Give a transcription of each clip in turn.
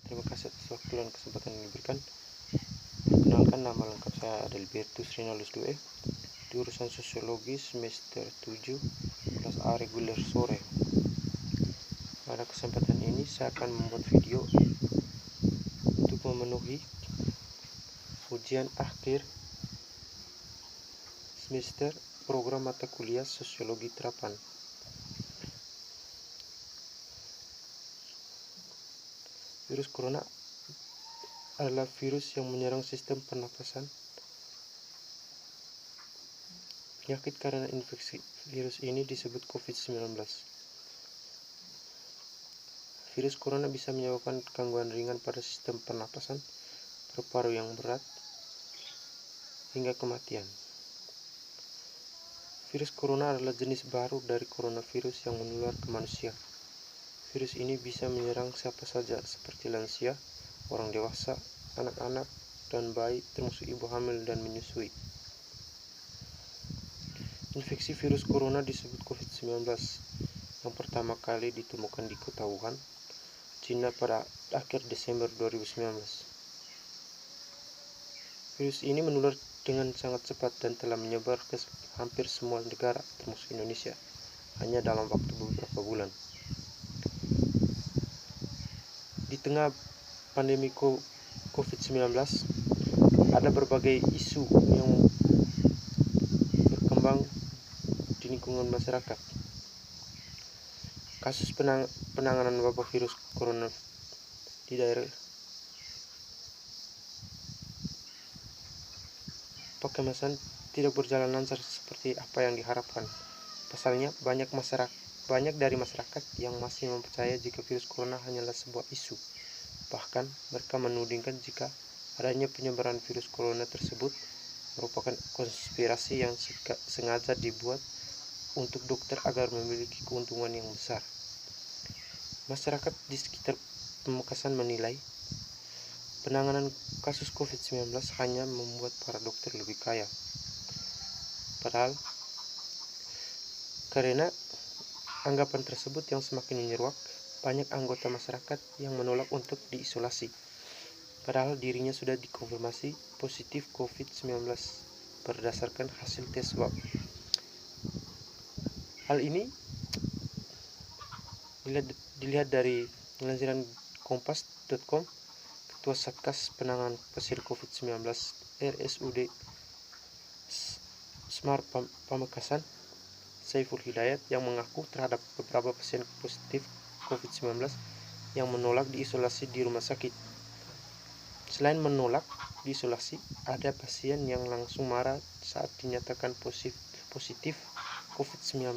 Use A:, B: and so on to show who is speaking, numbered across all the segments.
A: Terima kasih atas waktu dan kesempatan yang diberikan. Perkenalkan, nama lengkap saya Adelbertus Rinalus Due, jurusan Sosiologi semester 7, kelas A reguler sore. Pada kesempatan ini saya akan membuat video untuk memenuhi ujian akhir semester program mata kuliah Sosiologi Terapan. Virus corona adalah virus yang menyerang sistem pernapasan. Penyakit karena infeksi virus ini disebut COVID-19. Virus corona bisa menyebabkan gangguan ringan pada sistem pernapasan, paru-paru yang berat, hingga kematian. Virus corona adalah jenis baru dari coronavirus yang menular ke manusia. Virus ini bisa menyerang siapa saja seperti lansia, orang dewasa, anak-anak, dan bayi termasuk ibu hamil dan menyusui. Infeksi virus corona disebut COVID-19 yang pertama kali ditemukan di kota Wuhan, Cina pada akhir Desember 2019. Virus ini menular dengan sangat cepat dan telah menyebar ke hampir semua negara termasuk Indonesia hanya dalam waktu beberapa bulan. Di tengah pandemi COVID-19, ada berbagai isu yang berkembang di lingkungan masyarakat. Kasus penanganan wabah virus corona di daerah Pakemasan tidak berjalan lancar seperti apa yang diharapkan. Pasalnya, banyak dari masyarakat yang masih mempercaya jika virus corona hanyalah sebuah isu. Bahkan, mereka menudingkan jika adanya penyebaran virus corona tersebut merupakan konspirasi yang sengaja dibuat untuk dokter agar memiliki keuntungan yang besar. Masyarakat di sekitar Pamekasan menilai penanganan kasus COVID-19 hanya membuat para dokter lebih kaya. Padahal, karena anggapan tersebut yang semakin menyeruak, banyak anggota masyarakat yang menolak untuk diisolasi. Padahal dirinya sudah dikonfirmasi positif COVID-19 berdasarkan hasil tes swab. Hal ini dilihat dari lansir kompas.com. Ketua Satgas Penanganan Pasien COVID-19 RSUD Smar Pamekasan, Saiful Hidayat, yang mengaku terhadap beberapa pasien positif COVID-19 yang menolak diisolasi di rumah sakit. Selain menolak diisolasi, ada pasien yang langsung marah saat dinyatakan positif COVID-19.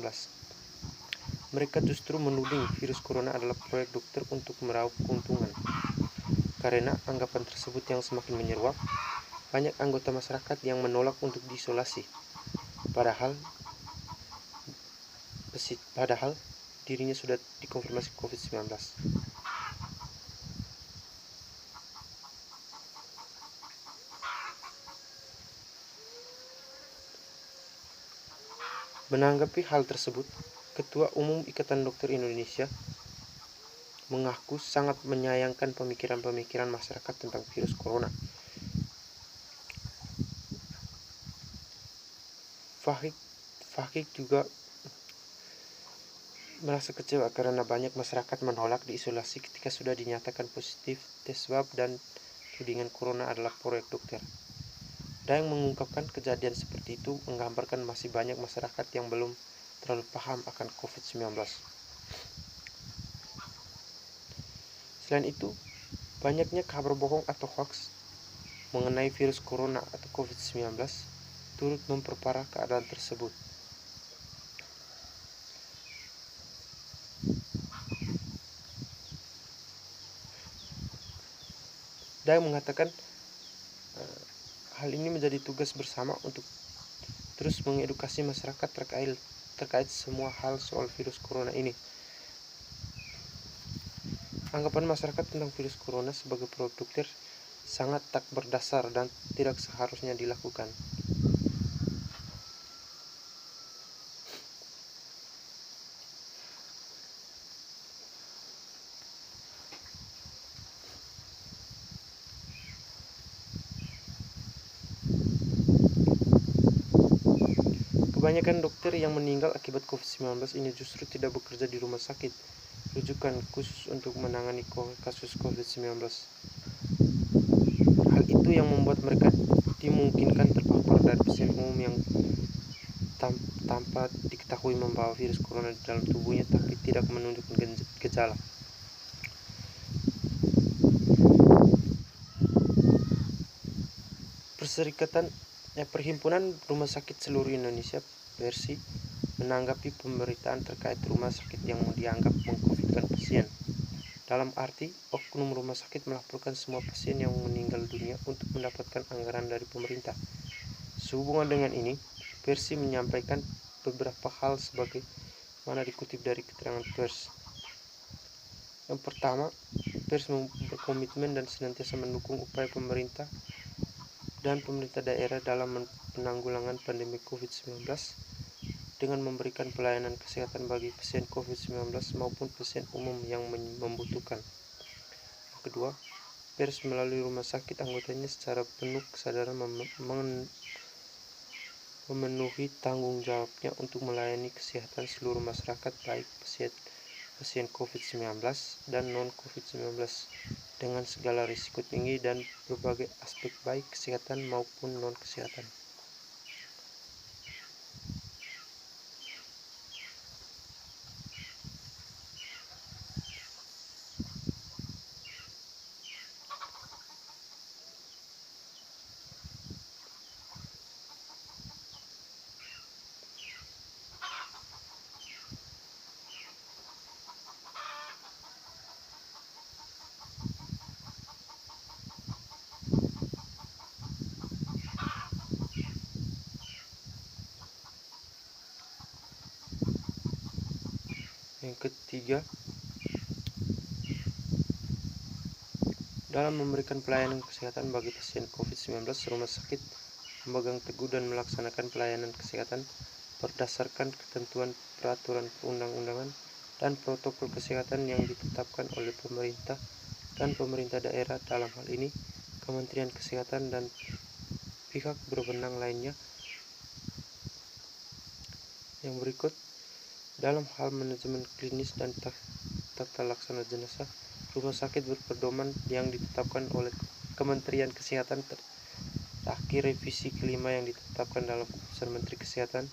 A: Mereka justru menuding virus corona adalah proyek dokter untuk meraup keuntungan. Karena anggapan tersebut yang semakin menyeruak, banyak anggota masyarakat yang menolak untuk diisolasi. Padahal dirinya sudah dikonfirmasi COVID-19. Menanggapi hal tersebut, Ketua Umum Ikatan Dokter Indonesia mengaku sangat menyayangkan pemikiran-pemikiran masyarakat tentang virus corona. Fahik juga merasa kecewa karena banyak masyarakat menolak diisolasi ketika sudah dinyatakan positif tes swab dan tudingan corona adalah proyek dokter. Dan yang mengungkapkan kejadian seperti itu menggambarkan masih banyak masyarakat yang belum terlalu paham akan COVID-19. Selain itu, banyaknya kabar bohong atau hoax mengenai virus corona atau COVID-19 turut memperparah keadaan tersebut. Dan mengatakan hal ini menjadi tugas bersama untuk terus mengedukasi masyarakat terkait semua hal soal virus corona ini. Anggapan masyarakat tentang virus corona sebagai produk dokter sangat tak berdasar dan tidak seharusnya dilakukan. Kebanyakan dokter yang meninggal akibat COVID-19 ini justru tidak bekerja di rumah sakit rujukan khusus untuk menangani kasus COVID-19. Hal itu yang membuat mereka dimungkinkan terpapar dari pasien umum yang tanpa diketahui membawa virus corona di dalam tubuhnya tapi tidak menunjukkan gejala. Perhimpunan Rumah Sakit Seluruh Indonesia (PERSI) menanggapi pemberitaan terkait rumah sakit yang dianggap meng-COVID-kan pasien. Dalam arti, oknum rumah sakit melaporkan semua pasien yang meninggal dunia untuk mendapatkan anggaran dari pemerintah. Sehubungan dengan ini, PERSI menyampaikan beberapa hal sebagaimana dikutip dari keterangan pers. Yang pertama, pers berkomitmen dan senantiasa mendukung upaya pemerintah dan pemerintah daerah dalam penanggulangan pandemi COVID-19 dengan memberikan pelayanan kesehatan bagi pasien COVID-19 maupun pasien umum yang membutuhkan. Yang kedua, pers melalui rumah sakit anggotanya secara penuh kesadaran memenuhi tanggung jawabnya untuk melayani kesehatan seluruh masyarakat baik pasien COVID-19 dan non-COVID-19 dengan segala risiko tinggi dan berbagai aspek baik kesehatan maupun non-kesehatan. Yang ketiga, dalam memberikan pelayanan kesehatan bagi pasien COVID-19, rumah sakit memegang teguh dan melaksanakan pelayanan kesehatan berdasarkan ketentuan peraturan perundang-undangan dan protokol kesehatan yang ditetapkan oleh pemerintah dan pemerintah daerah, dalam hal ini Kementerian Kesehatan dan pihak berwenang lainnya. Yang berikut, dalam hal manajemen klinis dan tata laksana jenazah, rumah sakit berpedoman yang ditetapkan oleh Kementerian Kesehatan terakhir revisi kelima yang ditetapkan dalam Keputusan Menteri Kesehatan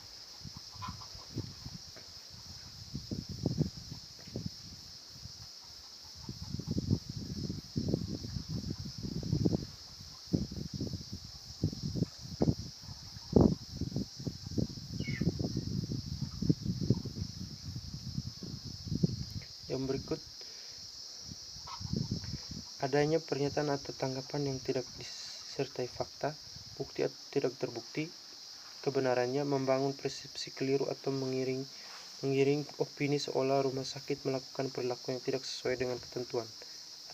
A: yang berikut. Adanya pernyataan atau tanggapan yang tidak disertai fakta, bukti atau tidak terbukti kebenarannya, membangun persepsi keliru atau mengiring opini seolah rumah sakit melakukan perilaku yang tidak sesuai dengan ketentuan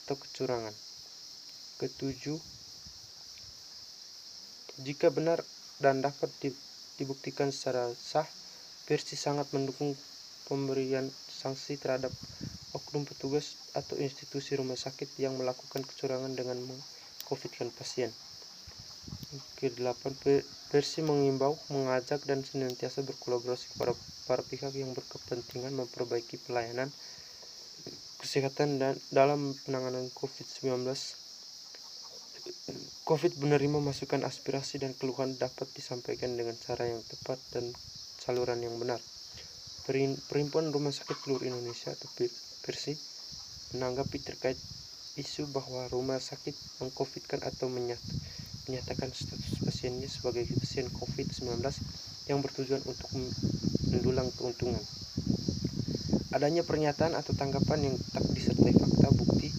A: atau kecurangan. Ketujuh, jika benar dan dapat dibuktikan secara sah, PERSI sangat mendukung pemberian sanksi terhadap oknum petugas atau institusi rumah sakit yang melakukan kecurangan dengan meng-COVID-kan pasien. Kedelapan, PERSI mengimbau, mengajak dan senantiasa berkolaborasi kepada para pihak yang berkepentingan memperbaiki pelayanan kesehatan dan dalam penanganan COVID-19. COVID menerima masukan, aspirasi dan keluhan dapat disampaikan dengan cara yang tepat dan saluran yang benar. Perhimpunan Rumah Sakit Seluruh Indonesia atau PERSI menanggapi terkait isu bahwa rumah sakit meng-COVID-kan atau menyatakan status pasiennya sebagai pasien COVID-19 yang bertujuan untuk mendulang keuntungan. Adanya pernyataan atau tanggapan yang tak disertai fakta, bukti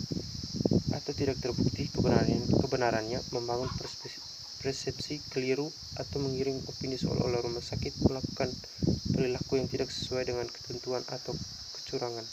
A: atau tidak terbukti kebenarannya, membangun persepsi keliru atau mengiring opini seolah-olah rumah sakit melakukan perilaku yang tidak sesuai dengan ketentuan atau kecurangan.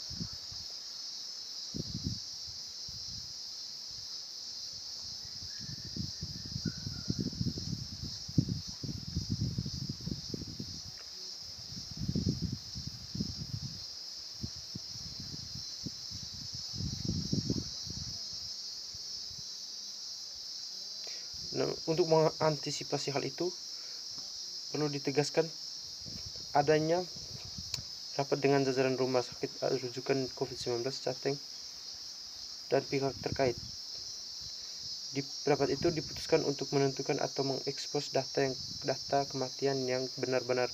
A: Nah, untuk mengantisipasi hal itu, perlu ditegaskan adanya rapat dengan jajaran rumah sakit rujukan COVID-19 Jateng dan pihak terkait. Di rapat itu diputuskan untuk menentukan atau mengekspos data kematian yang benar-benar